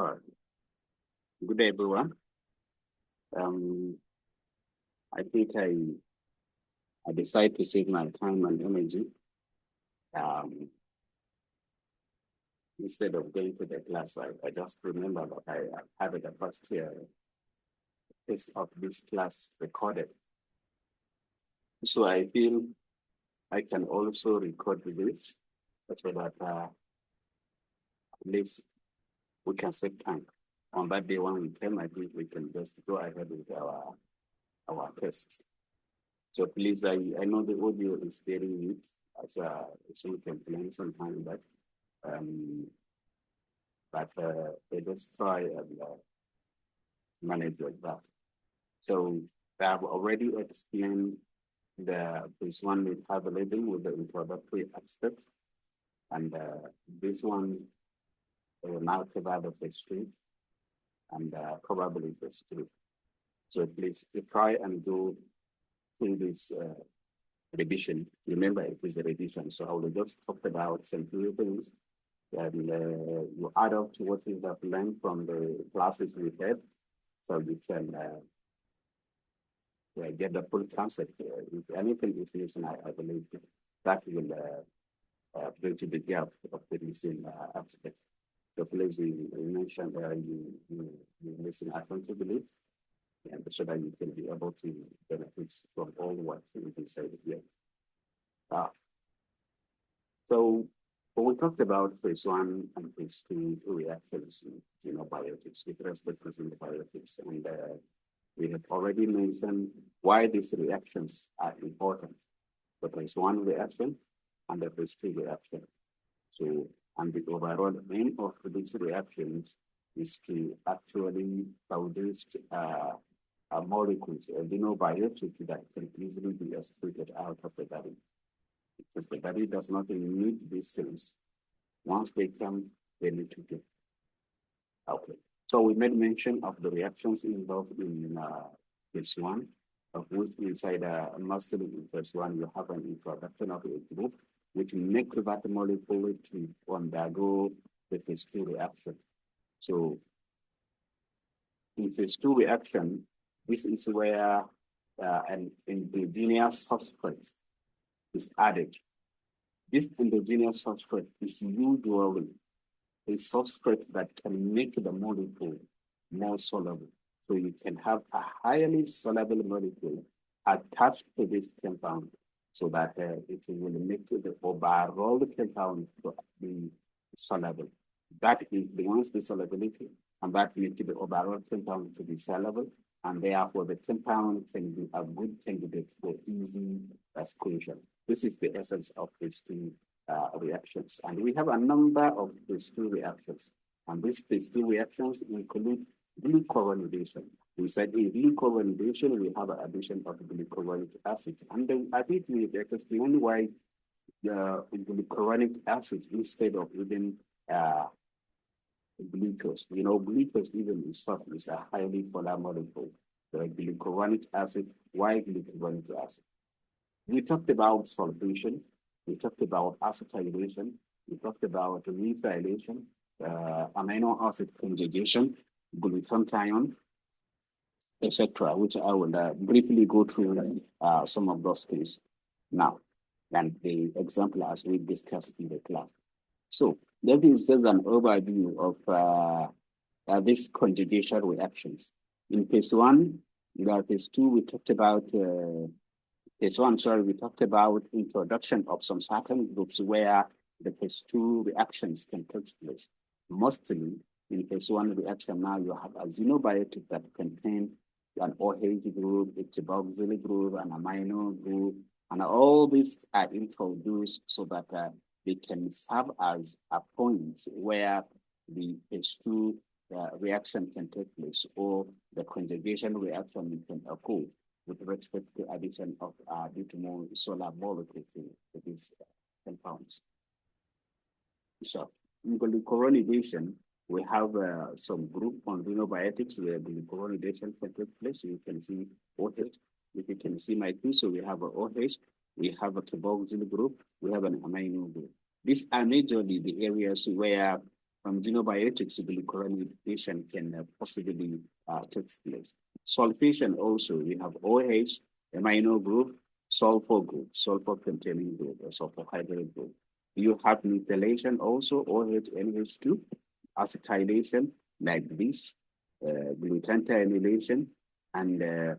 All right. Good day, everyone. Um, I think I decided to save my time and energy um, instead of going to the class. I just remember that I had the first test of this class recorded. So I feel I can also record this so that at least we can save time. On that day when we came, I think we can just go ahead with our test. So please, I know the audio is very weak, so we can plan some time back. They just try and manage like that. So I have already explained this one with metabolism with the introductory aspect, and this one will now cover the phase 3 and probably phase 3. So please try and go through this revision. Remember, it is a revision, so I will just talk about some few things and you add up to what you have learned from the classes we had, so you can get the full concept. If anything is missing, I believe that will bridge the gap of the missing aspect. So please, you mentioned you listen attentively, and so that you can be able to benefit from all what you can say here. So when we talked about phase 1 and phase 2 reactions in xenobiotics with respect to xenobiotics, and we have already mentioned why these reactions are important, the phase 1 reaction and the phase 2 reaction. So, and the overall aim of these reactions is to actually produce molecules, xenobiotics that can easily be excreted out of the body, because the body does not need these things. Once they come, they need to go. Okay. So we made mention of the reactions involved in phase 1, of which inside mostly in phase 1, you have an introduction of a group, which makes that molecule to undergo the phase 2 reaction. So in phase 2 reaction, this is where an endogenous substrate is added. This endogenous substrate is usually a substrate that can make the molecule more soluble. So you can have a highly soluble molecule attached to this compound so that it will make the overall compound to be soluble. That influences the solubility, and that makes the overall compound to be soluble, and therefore the compound can be a good candidate for easy excretion. This is the essence of phase 2 reactions. And we have a number of phase 2 reactions. And these phase 2 reactions include glucuronidation. We said in glucuronidation, we have an addition of glucuronic acid. And then I think we explained why glucuronic acid instead of even glucose. Glucose even itself is a highly polar molecule. The glucuronic acid, why glucuronic acid? We talked about sulfation, we talked about acetylation, we talked about methylation, amino acid conjugation, glutathione, etc., which I will briefly go through some of those things now, and the example as we discussed in the class. So that is just an overview of these conjugation reactions. In phase 1, phase 2, we talked about we talked about introduction of some certain groups where the phase 2 reactions can take place. Mostly in phase 1 reaction, now you have a xenobiotic that contains an OH group, a carboxyl group, an amino group, and all these are introduced so that they can serve as a point where the phase 2 reaction can take place, or the conjugation reaction can occur with respect to addition of more solar molecule to these compounds. So in glucuronidation, we have some group on xenobiotics where glucuronidation can take place. You can see OH. If you can see my two, so we have a OH, we have a carboxyl group, we have an amino group. These are majorly the areas where From xenobiotics, glucuronidation can possibly take place. Sulfation also, we have OH, amino group, sulfur group, sulfur containing group, or sulfur hydride group. You have methylation also, OH, NH2, acetylation like this, glutathione, and an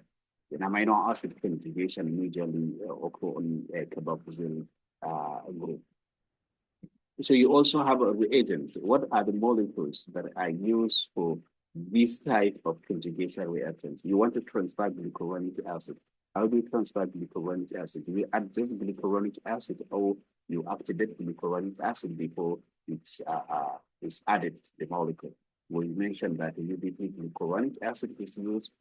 amino acid conjugation usually occur on a carboxyl group. So you also have reagents. What are the molecules that are used for this type of conjugation reactions? You want to transfer glucuronic acid. How do you transfer glucuronic acid? Do you add just glucuronic acid, or you activate glucuronic acid before it's added to the molecule? We mentioned that the UDP glucuronic acid is used.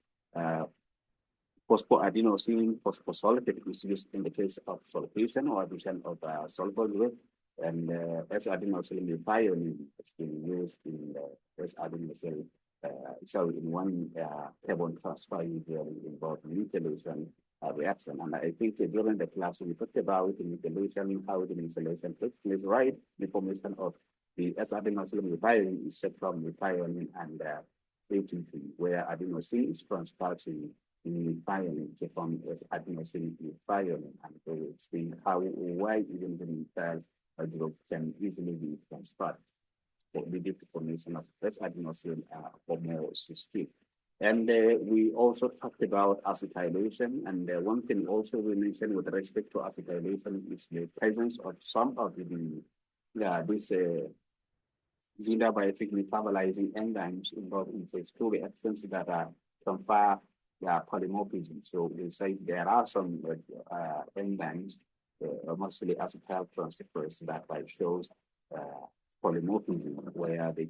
Phosphoadenosine phosphosulfate is used in the case of sulfation or addition of sulfur group. And S-adenosyl methionine has been used in S-adenosyl, in one carbon transfer usually involved methylation reaction. And I think during the class we talked about the methylation, how the methylation takes place, right? The formation of the S-adenosyl methionine is set from methionine and ATP, where adenosine is transferred to methionine, so from S-adenosyl methionine, and so it's been why even the methyl group can easily be transferred for the formation of S-adenosyl homocysteine. And we also talked about acetylation, and one thing also we mentioned with respect to acetylation is the presence of some of these xenobiotic metabolizing enzymes involved in phase 2 reactions that confer polymorphism. So we say there are some enzymes, mostly acetyl transfers, that shows polymorphism, where they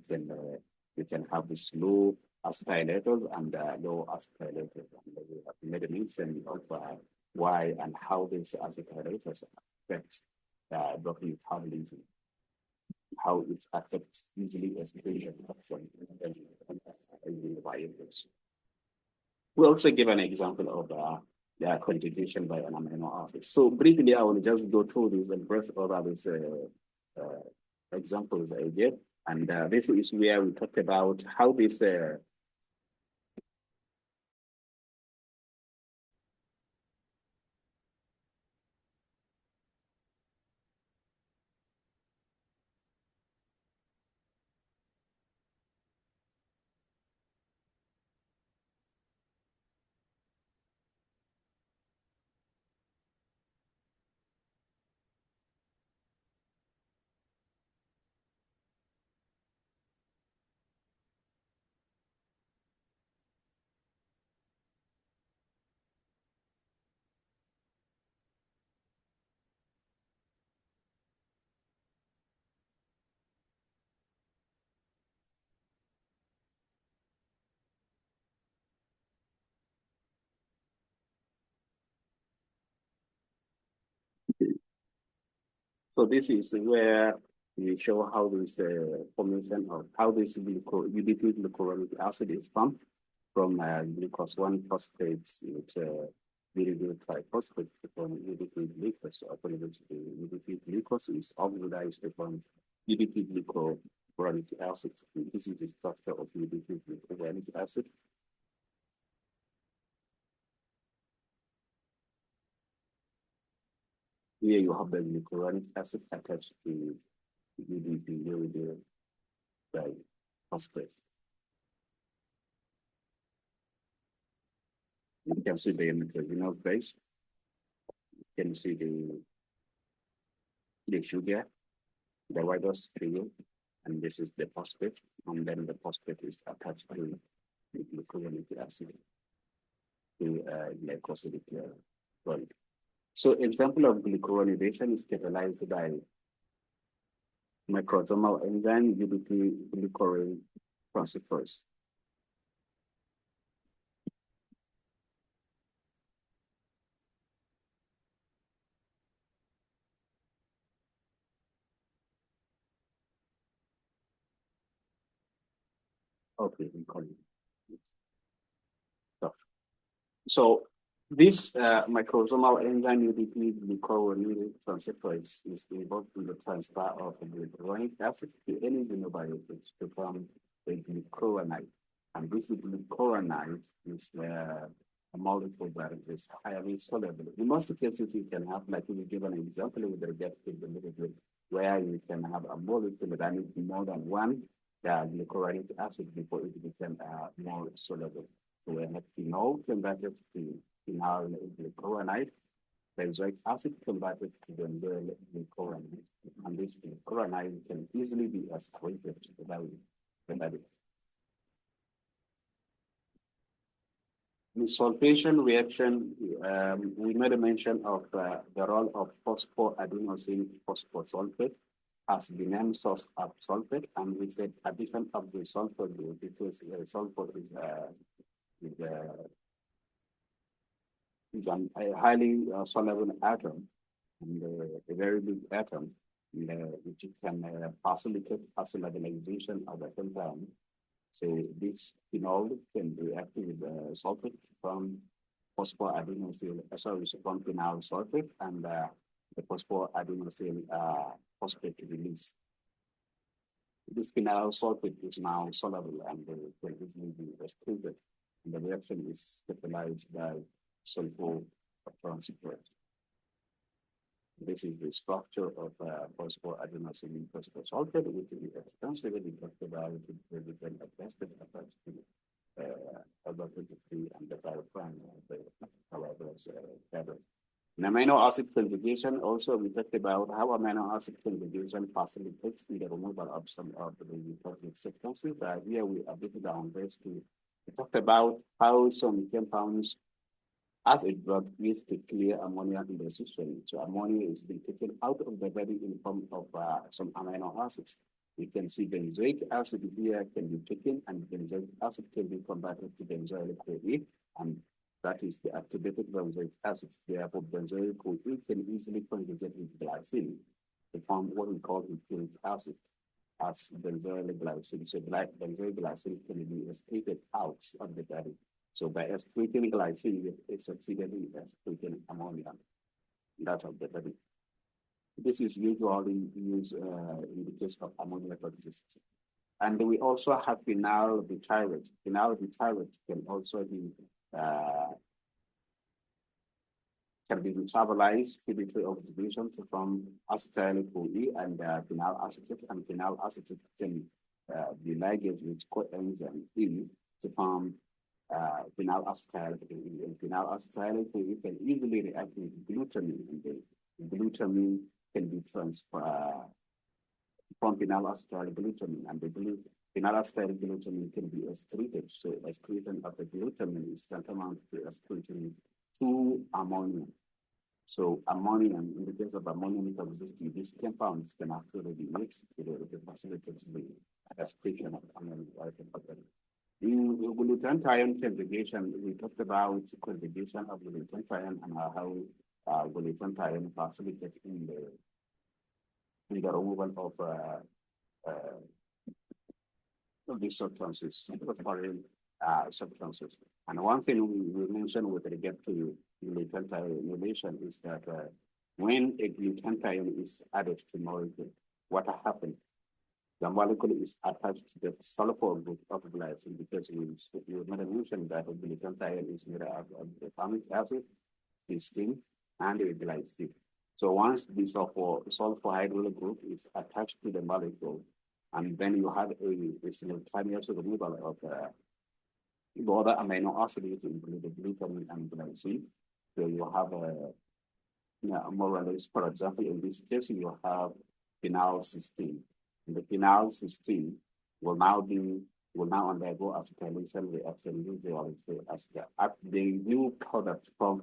can have this low acetylators and low acetylators. And we have made a mention of why and how these acetylators affect drug metabolism, how it affects easily excretion in the biomass. We also give an example of conjugation by an amino acid. So briefly, I will just go through this and brush over these examples I gave. And this is where we talked about how this so this is where we show how this formation of how this UDP glucuronic acid is formed from glucose 1 phosphates with uridine triphosphate from UDP glucose, upon which the UDP glucose is oxidized from UDP glucuronic acid. This is the structure of UDP glucuronic acid. Here you have the glucuronic acid attached to UDP uridine triphosphate. You can see the nitrogenous base. You can see the sugar, the ribose figure, and this is the phosphate, and then the phosphate is attached to the glucuronic acid to glycosidic chloride. So example of glucuronidation is catalyzed by microsomal enzyme UDP glucuron transferase. Okay, we call it. So This microsomal enzyme UDP glucuronide transferase is involved in the transfer of the glucuronic acid to any xenobiotics to form a glucuronide. And this glucuronide is a molecule that is highly soluble. In most cases, you can have, like we give an example with regard to the liquid, where you can have a molecule that needs more than one glucuronic acid before it becomes more soluble. So we have phenol converted to phenol glucuronide, benzoic acid converted to benzoyl glucuronide, and this glucuronide can easily be excreted to the body. The sulfation reaction, we made a mention of the role of phosphoadenosine phosphosulfate as the main source of sulfate, and we said addition of the sulfur group because sulfur is a highly soluble atom and a very big atom, which can facilitate stabilization of the compound. So this phenol can react with sulfate from phosphoadenosine, from phenyl sulfate and the phosphoadenosine phosphate release. This phenyl sulfate is now soluble and can easily be excreted. And the reaction is catalyzed by sulfur transferase. This is the structure of phosphoadenosine phosphosulfate, which we extensively talked about in the different aspects attached to about 23 and the diaphragm of the fabric. In amino acid conjugation, also we talked about how amino acid conjugation facilitates the removal of some of the toxic substances. Here we updated down this to talk about how some compounds as a drug used to clear ammonia in the system. So ammonia is being taken out of the body in form of some amino acids. You can see benzoic acid here can be taken, and benzoic acid can be converted to benzoyl CoA, and that is the activated benzoic acid. Therefore, benzoyl CoA can easily conjugate with glycine to form what we call impurity acid as benzoyl glycine. So benzoyl glycine can be excreted out of the body. So by excreting glycine, it succeeded in excreting ammonia, that of the body. This is usually used in the case of ammonia toxicity. And we also have phenyl butyrate. Phenyl butyrate can also be metabolized through oxidation from acetyl-CoA and phenyl acetate, and phenyl acetate can be ligase with coenzyme E to form phenyl acetyl-CoA. And phenyl acetyl-CoA can easily react with glutamine, and the glutamine can be transferred from phenyl acetyl-glutamine, and the phenyl acetyl-glutamine can be excreted. So excretion of the glutamine is tantamount to excreting 2 ammonium. So ammonium, in the case of ammonium toxicity, these compounds can actually be mixed to facilitate the excretion of ammonium. In glutathione conjugation, we talked about conjugation of glutathione and how glutathione facilitates in the removal of these substances, foreign substances. And one thing we mentioned with regard to glutathione is that when a glutathione is added to molecule, what happens? The molecule is attached to the sulfur group of glycine, because we mentioned that the glutathione is made up of the formic acid, cysteine, and a glycine. So once the sulfur hydrolyl group is attached to the molecule, and then you have a simultaneous removal of the other amino acids, including the glutamine and glycine. So you have more or less, for example, in this case, you have phenylcysteine. And the phenylcysteine will now undergo acetylation reaction usually as the new product from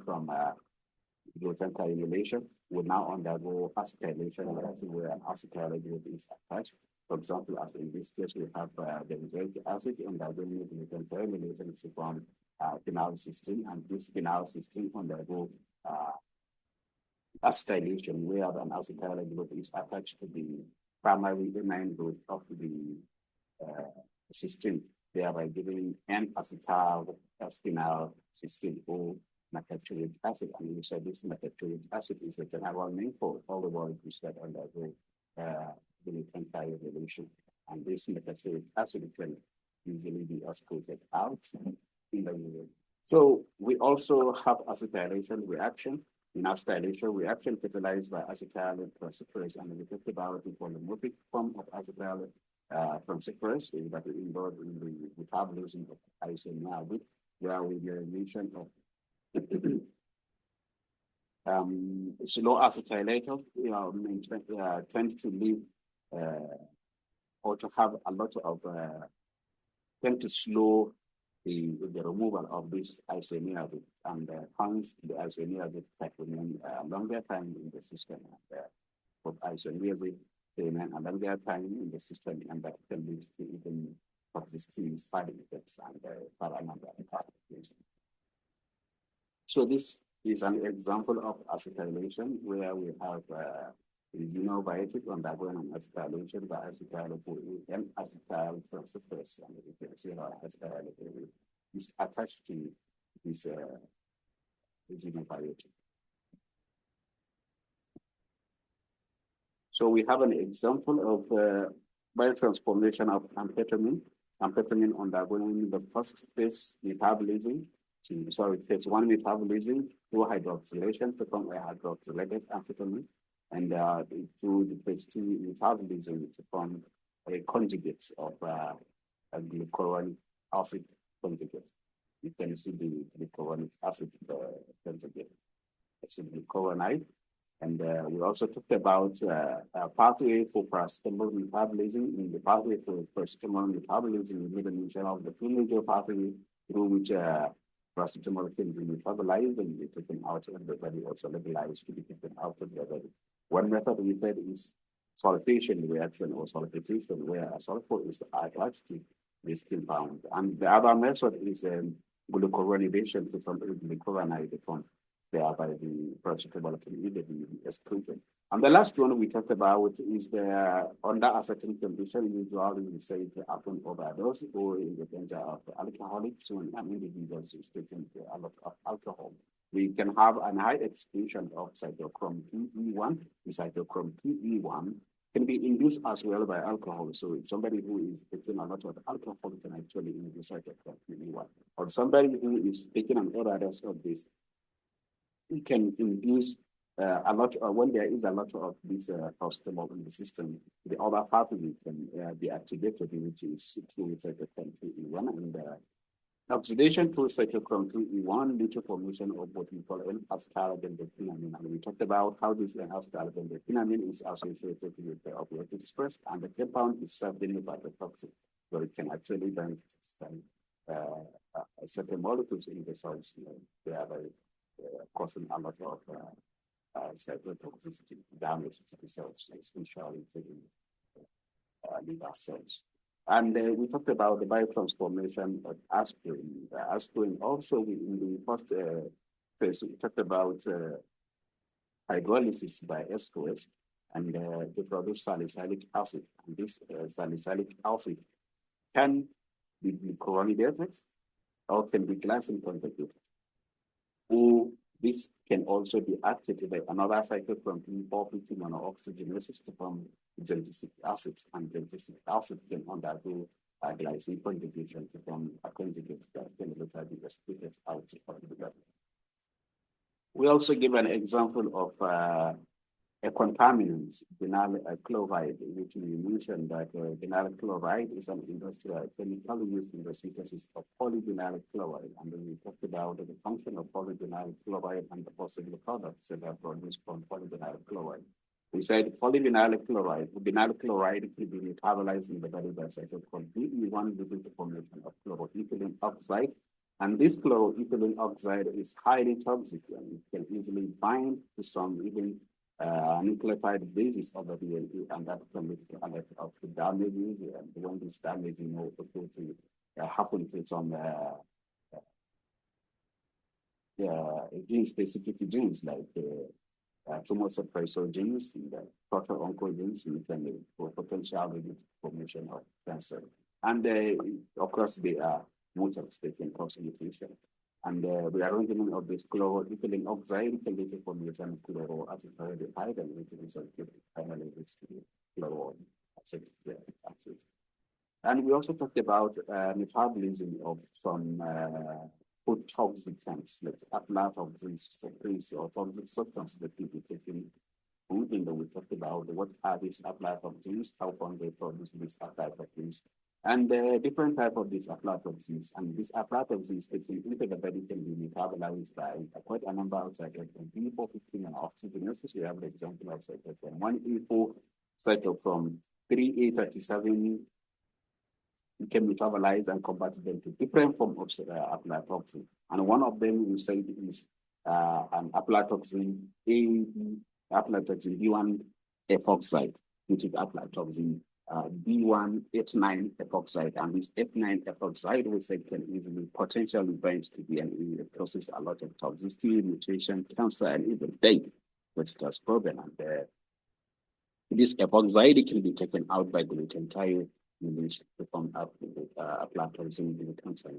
glutathione will now undergo acetylation reaction where an acetyl group is attached. For example, as in this case, we have benzoic acid undergoing glutathione to form phenylcysteine, and this phenylcysteine undergo acetylation where an acetyl group is attached to the primary amine group of the cysteine, thereby giving N-acetyl phenylcysteine, or methoxylic acid, and we said this methoxylic acid is a general name for all the molecules that undergo the anti-evolution. And this methoxylic acid can usually be excreted out in the urine. So we also have acetylation reaction. In acetylation reaction catalyzed by acetyl transferase, and we talked about the polymorphic form of acetyl transferase that is involved in the metabolism of isoniazid, where we get a relation of slow acetylators, tend to live or to have a lot of tend to slow the removal of this isoniazid, and hence the isoniazid can remain a longer time in the system. For isoniazid, they remain a longer time in the system, and that can lead to even toxicity side effects and another things. So this is an example of acetylation where we have xenobiotic undergoing an acetylation by acetyl and acetyl transferase, and you can see how acetyl is attached to this xenobiotic. So we have an example of biotransformation of amphetamine. Amphetamine undergoing the first phase metabolism, phase 1 metabolism through hydroxylation to form a hydroxylated amphetamine, and through the phase 2 metabolism to form a conjugate of a glucuronic acid conjugate. You can see the glucuronic acid conjugate. It's a glucuronide. And we also talked about a pathway for paracetamol metabolism. In the pathway for paracetamol metabolism, we made a mention of the two major pathways through which paracetamol can be metabolized and be taken out of the body, or solubilized to be taken out of the body. One method we said is sulfation reaction or sulfitation, where a sulfur is attached to this compound. And the other method is glucuronidation to form a glucuronide from thereby the paracetamol can either be excreted. And the last one we talked about is the under a certain condition, usually we say the upon overdose or in the danger of alcoholics, when an individual is taking a lot of alcohol. We can have a high excretion of cytochrome 2E1. The cytochrome 2E1 can be induced as well by alcohol. So if somebody who is taking a lot of alcohol can actually induce cytochrome 2E1. Or somebody who is taking an overdose of this, it can induce a lot, when there is a lot of this paracetamol in the system, the other pathway can be activated, which is through cytochrome 2E1. And oxidation through cytochrome 2E1 leads to formation of what we call N-acetylbenzoylamine. And we talked about how this N-acetylbenzoylamine is associated with the opioid stress, and the compound is certainly toxic, so it can actually bind certain molecules in the cells, thereby causing a lot of cytotoxicity damage to the cells, especially to the liver cells. And we talked about the biotransformation of aspirin. Aspirin also, in the first phase, we talked about hydrolysis by SOS, and they produce salicylic acid. And this salicylic acid can be glucuronidated or can be glycine conjugated. Or this can also be acted by another cytochrome 450 monooxygenases to form glycic acid, and glycic acid can undergo glycine conjugation to form a conjugate that can later be excreted out of the body. We also give an example of a contaminant, vinyl chloride, which we mentioned that vinyl chloride is an industrial chemical used in the synthesis of polyvinyl chloride. And then we talked about the function of polyvinyl chloride and the possible products that are produced from polyvinyl chloride. We said polyvinyl chloride can be metabolized in the body by cytochrome 2E1 leading to formation of chloroethylene oxide. And this chloroethylene oxide is highly toxic, and it can easily bind to some even nucleotide basis of the DNA, and that can lead to a lot of damage. And when this damage, occur to happen to some gene-specific genes like tumor suppressor genes, and total oncogenes, you can potentially lead to formation of cancer. And of course, they are mutants, they can cause mutation. And the rearrangement of this chloroethylene oxide can lead to formation of chloroacetaldehyde and finally leads to chloroacid. And we also talked about metabolism of some food toxicants like aflatoxins, sulfates, or toxic substances that people taking food. And we talked about what are these aflatoxins, how come they produce these aflatoxins, and different type of these aflatoxins. And these aflatoxins, into the body can be metabolized by quite a number of cytochrome B415 and oxygenases. We have the example of cytochrome 1E4, cytochrome 3A37 can metabolize and convert them to different forms of aflatoxin. And one of them we say is an aflatoxin aflatoxin B1 epoxide, which is aflatoxin B1 H9 epoxide. And this H9 epoxide we say can easily potentially bind to DNA, causes a lot of toxicity, mutation, cancer, and even death, which does problem. And this epoxide can be taken out by gluten release to form up aflatoxin glutens and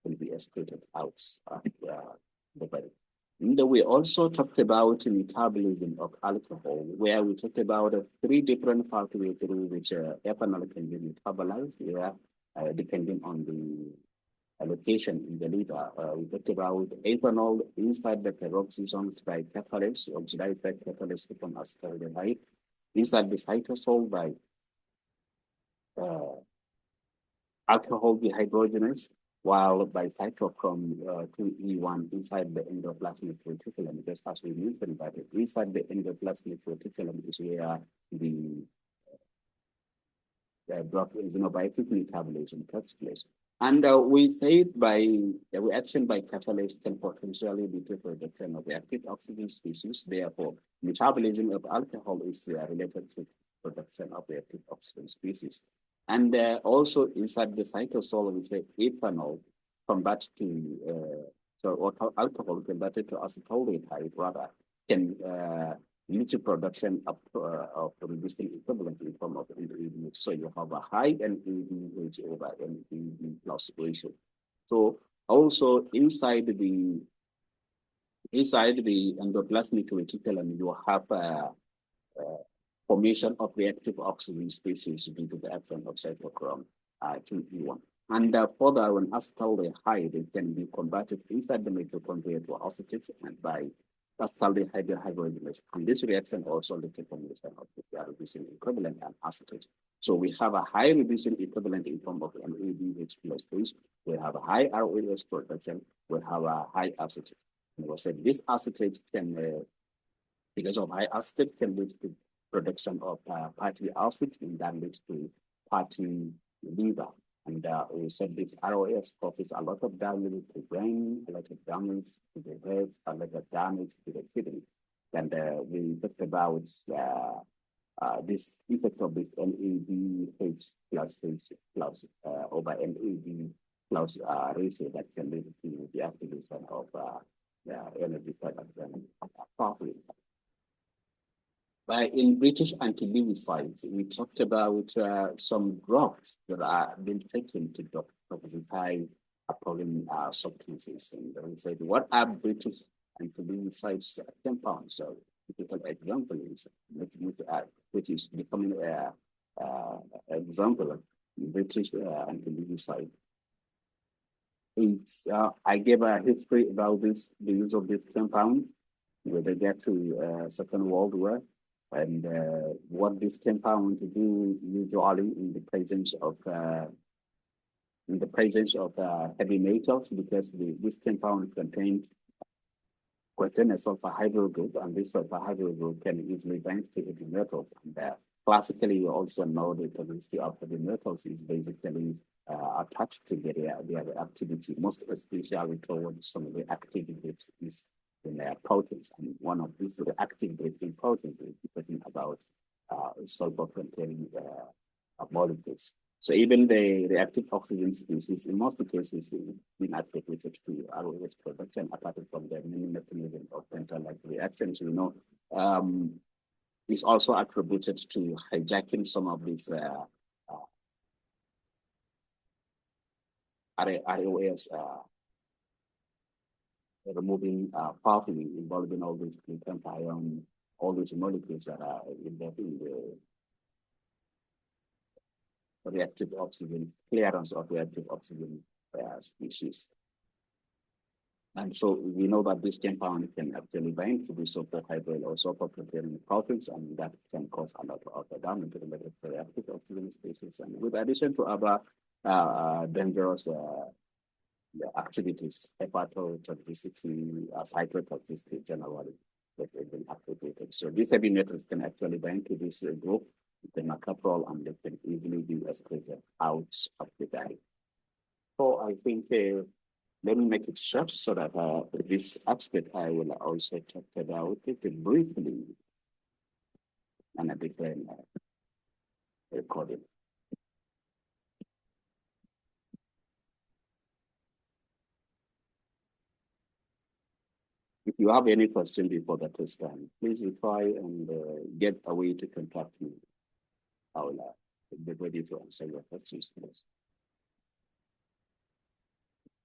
will be excreted out of the body. And we also talked about metabolism of alcohol, where we talked about 3 different pathways through which ethanol can be metabolized, where depending on the location in the liver. We talked about ethanol inside the peroxisomes by catalase, oxidized by catalase to form acetaldehyde, inside the cytosol by alcohol dehydrogenase, while by cytochrome 2E1 inside the endoplasmic reticulum, just as we mentioned, that inside the endoplasmic reticulum is where the drug xenobiotic metabolism takes place. And we say by the reaction by catalase can potentially lead to production of active oxygen species. Therefore, metabolism of alcohol is related to production of the active oxygen species. And also inside the cytosol, we say ethanol converted to alcohol converted to acetaldehyde rather can lead to production of reducing equivalent in form of NAD. So you have a high NADH over NAD plus ratio. So also inside the endoplasmic reticulum, you have formation of reactive oxygen species due to the action of cytochrome 2E1. And further, when acetaldehyde, it can be converted inside the mitochondria to acetate and by acetaldehyde dehydrogenase. And this reaction also leads to formation of the reducing equivalent and acetate. So we have a high reducing equivalent in form of NADH plus 3. We have a high ROS production. We have a high acetate. And we said this acetate can, because of high acetate, can lead to production of fatty acid, and that leads to fatty liver. And we said this ROS causes a lot of damage to the brain, a lot of damage to the head, a lot of damage to the kidney. And we talked about this effect of this NADH plus H plus over NAD plus ratio that can lead to the activation of energy production pathway. In British anti-leukocytes, we talked about some drugs that are being taken to detoxify appalling substances. And we said, what are British anti-leukocytes compounds? So, typical example is which is becoming an example of British anti-leukocyte. I gave a history about this, the use of this compound with regard to Second World War. And what this compound to do usually in the presence of heavy metals, because this compound contains a sulfur group, and this sulfur group can easily bind to heavy metals. And classically, we also know that the chemistry of heavy metals is basically attached to their activity, most especially towards some of the active groups in their proteins. And one of these active groups in proteins is talking about sulfur-containing molecules. So even the reactive oxygen species, in most cases, been attributed to ROS production, apart from the many mechanisms of penta-like reactions. We know it's also attributed to hijacking some of these ROS removing pathway involving all these glutathione, all these molecules that are involved in the reactive oxygen, clearance of reactive oxygen species. And so we know that this compound can actually bind to the sulfur-hydryl or sulfur-preferring proteins, and that can cause a lot of damage related to reactive oxygen species. And with addition to other dangerous activities, hepatotoxicity, cytotoxicity generally, that have been activated. So these heavy metals can actually bind to this group, the metaprol, and they can easily be excreted out of the body. So I think let me make it short so that this aspect I will also talk about it briefly and a different recording. If you have any question before that time, please try and get a way to contact me. I will be ready to answer your questions.